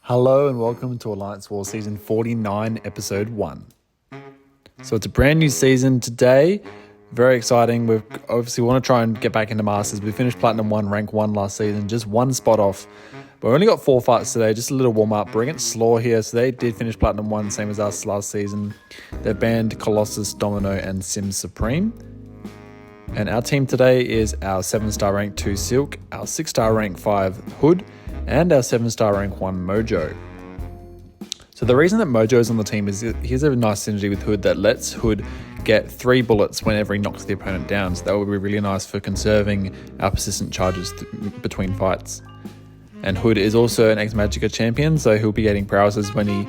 Hello and welcome to Alliance War Season 49, Episode 1. So it's a brand new season today. Very exciting. We obviously want to try and get back into Masters. We finished Platinum 1, Rank 1 last season, just one spot off. But we only got 4 fights today, just a little warm-up. We're against Slaw here, so they did finish Platinum 1, same as us last season. They banned Colossus, Domino, and Sim Supreme. And our team today is our 7-star rank 2 Silk, our 6-star rank 5 Hood, and our 7-star rank 1 Mojo. So the reason that Mojo is on the team is here's a nice synergy with Hood that lets Hood get 3 bullets whenever he knocks the opponent down. So that would be really nice for conserving our persistent charges between fights. And Hood is also an ex-Magicka champion, so he'll be getting prowesses when he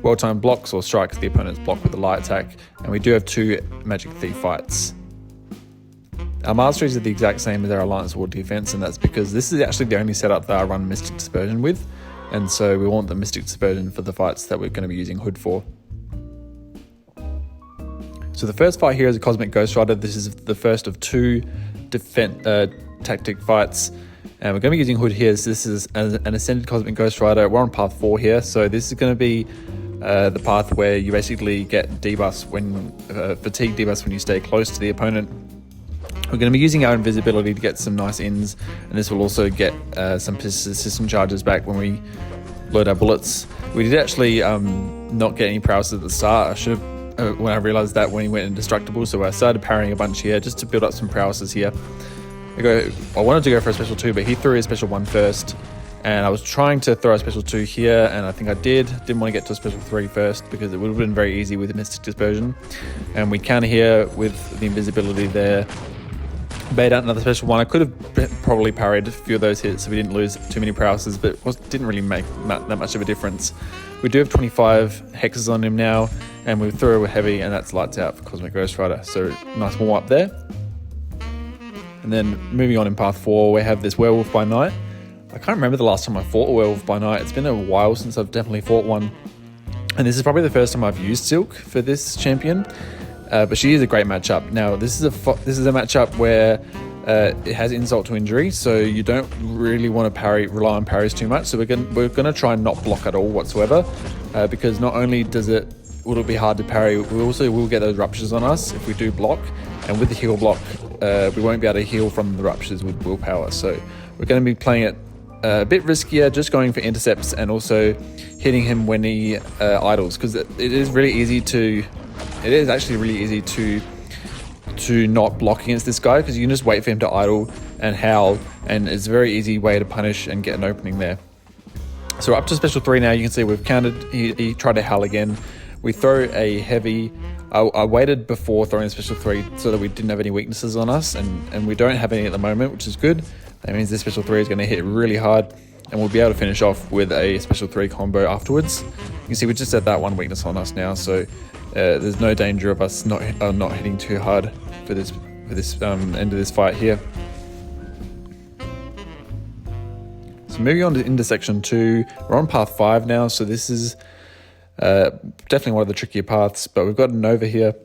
well-timed blocks or strikes the opponent's block with a light attack. And we do have 2 Magic Thief fights. Our masteries are the exact same as our Alliance War defense, and that's because this is actually the only setup that I run Mystic Dispersion with, and so we want the Mystic Dispersion for the fights that we're going to be using Hood for. So the first fight here is a Cosmic Ghost Rider. This is the first of 2 tactic fights, and we're going to be using Hood here. So this is an Ascended Cosmic Ghost Rider. We're on path 4 here, so this is going to be the path where you basically get debuffs fatigue debuffs when you stay close to the opponent. We're going to be using our invisibility to get some nice ins, and this will also get some persistent charges back when we load our bullets. We did actually not get any prowess at the start. I should have, when I realized that when he went indestructible, so I started parrying a bunch here just to build up some prowesses here. I wanted to go for a special 2, but he threw his special 1 first, and I was trying to throw a special 2 here, and I think I didn't want to get to a special 3 first because it would have been very easy with the Mystic Dispersion, and we counter here with the invisibility there. Bait out another special 1. I could have probably parried a few of those hits so we didn't lose too many prowesses, but it didn't really make that much of a difference. We do have 25 hexes on him now, and we throw a heavy, and that's lights out for Cosmic Ghost Rider. So nice warm up there. And then moving on in path 4, we have this Werewolf by Night. I can't remember the last time I fought a Werewolf by Night. It's been a while since I've definitely fought one. And this is probably the first time I've used Silk for this champion. But she is a great matchup. Now, this is a matchup where it has insult to injury, so you don't really want to rely on parries too much. So we're going to try and not block at all whatsoever, because not only will it be hard to parry, we also will get those ruptures on us if we do block. And with the heal block, we won't be able to heal from the ruptures with willpower. So we're going to be playing it a bit riskier, just going for intercepts and also hitting him when he idles, because it is actually really easy to not block against this guy, because you can just wait for him to idle and howl, and it's a very easy way to punish and get an opening there. So up to special 3 now. You can see we've countered. He tried to howl again. We throw a heavy. I waited before throwing a special 3 so that we didn't have any weaknesses on us, and we don't have any at the moment, which is good. That means this special 3 is going to hit really hard, and we'll be able to finish off with a special 3 combo afterwards. You can see we just had that one weakness on us now, so there's no danger of us not hitting too hard for this end of this fight here. So moving on to intersection 2, we're on path 5 now. So this is definitely one of the trickier paths, but we've got a Nova here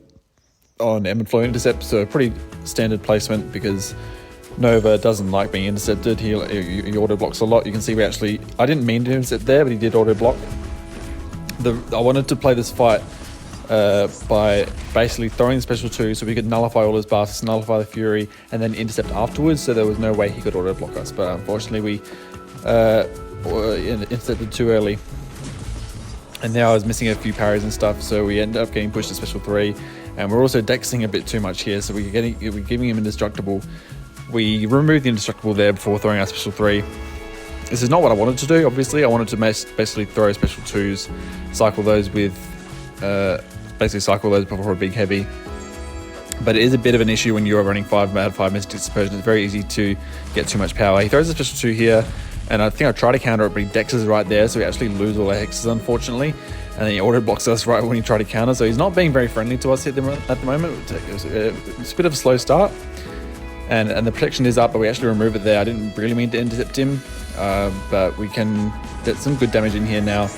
on Emmett Flow intercept, so a pretty standard placement because Nova doesn't like being intercepted. He auto blocks a lot. You can see I didn't mean to intercept there, but he did auto block. I wanted to play this fight by basically throwing the special 2 so we could nullify all his buffs, nullify the Fury, and then intercept afterwards, so there was no way he could auto block us. But unfortunately we intercepted too early, and now I was missing a few parries and stuff, so we ended up getting pushed to special 3, and we're also dexing a bit too much here, so we're giving him indestructible. We removed the indestructible there before throwing our special 3. This is not what I wanted to do, obviously. I wanted to basically throw special 2s, cycle those before a big heavy. But it is a bit of an issue when you are running 5 Mystic Dispersion. It's very easy to get too much power. He throws a special 2 here, and I think I try to counter it, but he dexes right there, so we actually lose all our hexes, unfortunately. And then he auto blocks us right when he tried to counter, so he's not being very friendly to us at the moment. It's a bit of a slow start. And the protection is up, but we actually remove it there. I didn't really mean to intercept him, but we can get some good damage in here now.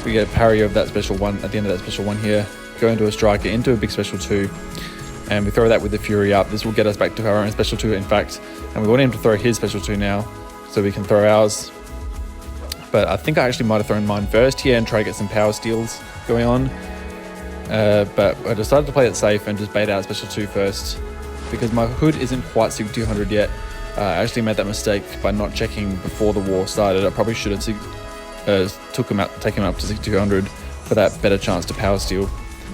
We get a parry of that special 1 at the end of that special 1 here, go into a striker, into a big special 2, and we throw that with the Fury up. This will get us back to our own special 2, in fact, and we want him to throw his special 2 now, so we can throw ours. but I think I actually might have thrown mine first here and try to get some power steals going on. But I decided to play it safe and just bait out special 2 first, because my hood isn't quite Sig 200 yet. I actually made that mistake by not checking before the war started. I probably should have taken him up to Sig 200 for that better chance to power steal.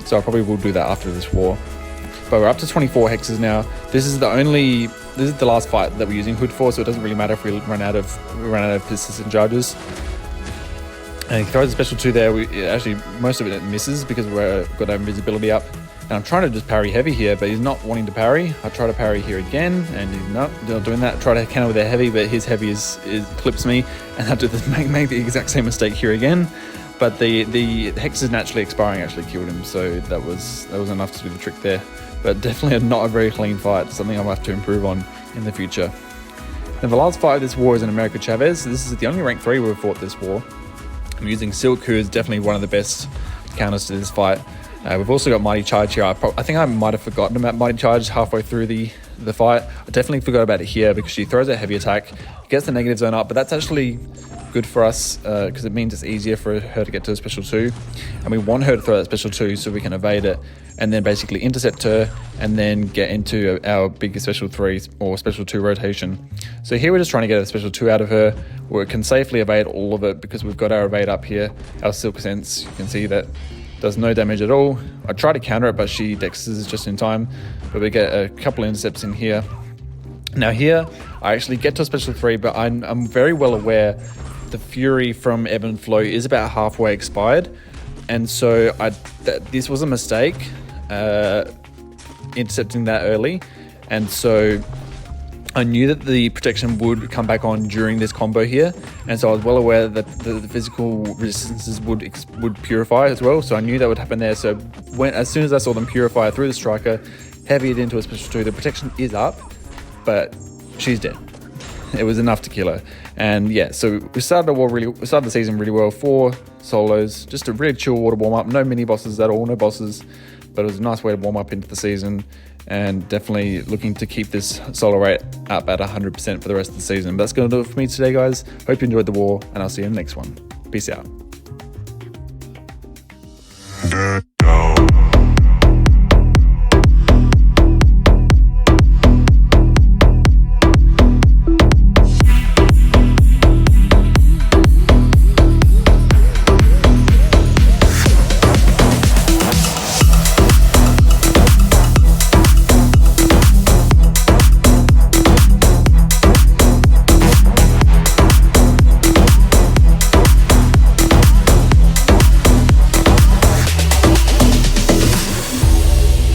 So I probably will do that after this war. But we're up to 24 hexes now. This is the last fight that we're using hood for, so it doesn't really matter if we run out of persistent charges. And he throws a special 2 there. Actually, most of it misses because we've got our invisibility up. And I'm trying to just parry heavy here, but he's not wanting to parry. I try to parry here again, and he's not doing that. Try to counter with their heavy, but his heavy clips me, and I make the exact same mistake here again. But the hexes naturally expiring actually killed him, so that was enough to do the trick there. But definitely not a very clean fight. Something I'll have to improve on in the future. Now the last fight of this war is in America Chavez. This is the only rank 3 we've fought this war. I'm using Silk, who is definitely one of the best counters to this fight. We've also got Mighty Charge here. I think I might have forgotten about Mighty Charge halfway through the fight. I definitely forgot about it here because she throws a heavy attack, gets the negative zone up, but that's actually good for us because it means it's easier for her to get to a special 2. And we want her to throw that special 2 so we can evade it and then basically intercept her and then get into our big special 3 or special 2 rotation. So here we're just trying to get a special 2 out of her where it can safely evade all of it because we've got our evade up here. Our Silk Sense, you can see that does no damage at all. I try to counter it, but she dexes just in time. But we get a couple of intercepts in here. Now here, I actually get to a special 3, but I'm very well aware the Fury from Ebb and Flow is about halfway expired. And so this was a mistake, intercepting that early. And so I knew that the protection would come back on during this combo here, and so I was well aware that the physical resistances would purify as well, so I knew that would happen there. So as soon as I saw them purifier, I threw the striker, heavied into a special 2. The protection is up, but she's dead. It was enough to kill her. And yeah, so we started the season really well. 4 solos, just a really chill water warm up, no mini bosses at all, no bosses, but it was a nice way to warm up into the season. And definitely looking to keep this solo rate up at 100% for the rest of the season. But that's going to do it for me today, guys. Hope you enjoyed the war, and I'll see you in the next one. Peace out.